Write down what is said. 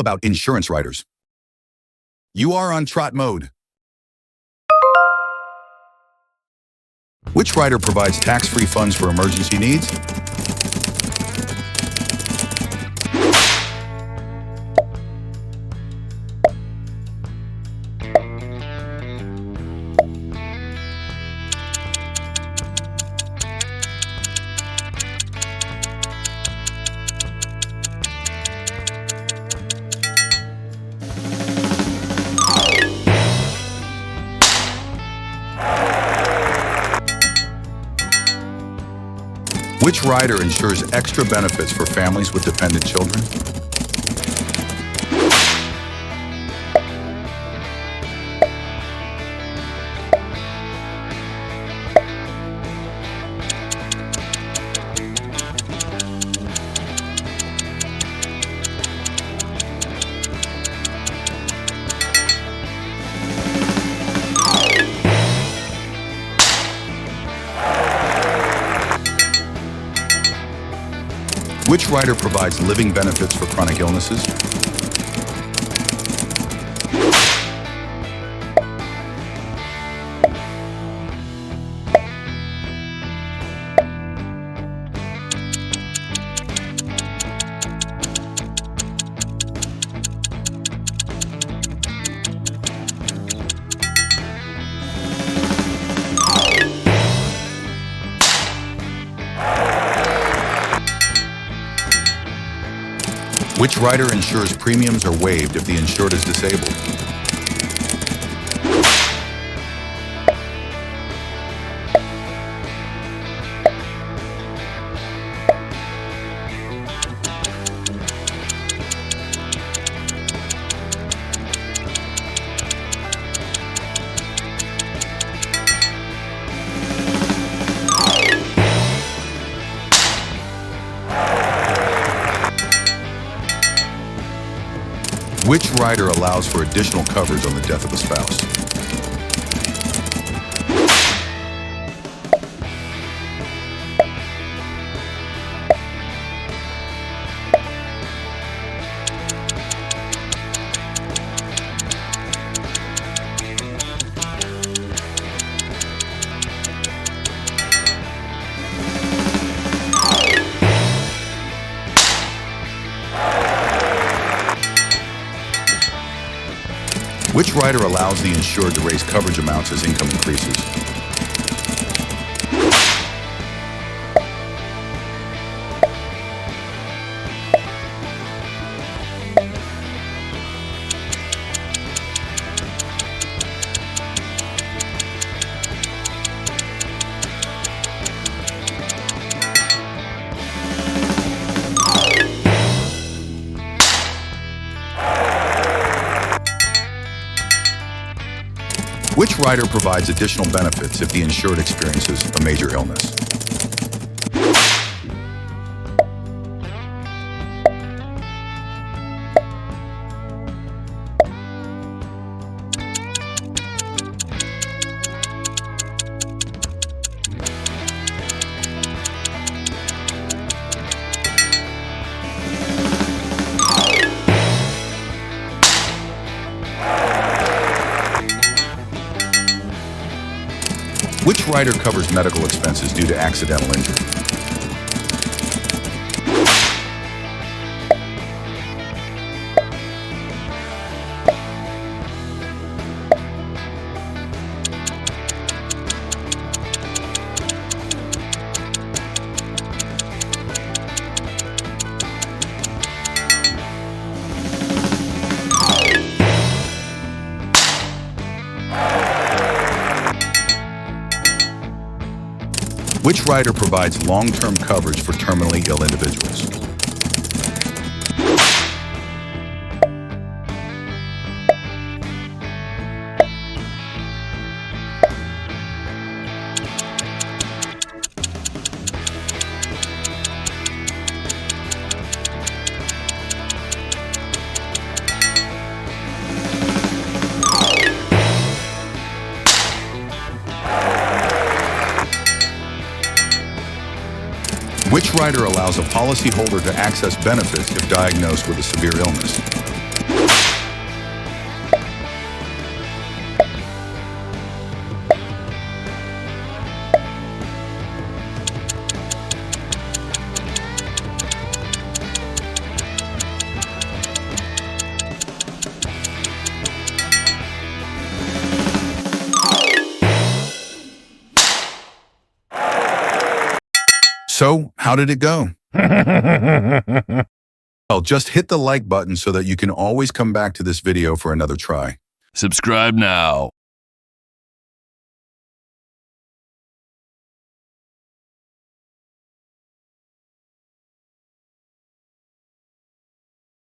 about insurance riders. You are on trot mode. Which rider provides tax-free funds for emergency needs? Which rider ensures extra benefits for families with dependent children? Which rider provides living benefits for chronic illnesses? Which rider ensures premiums are waived if the insured is disabled? Which rider allows for additional coverage on the death of a spouse? Which rider allows the insured to raise coverage amounts as income increases? Which rider provides additional benefits if the insured experiences a major illness? Which rider covers medical expenses due to accidental injury? Which rider provides long-term coverage for terminally ill individuals? Which rider allows a policyholder to access benefits if diagnosed with a severe illness? So, how did it go? Well, just hit the like button so that you can always come back to this video for another try. Subscribe now.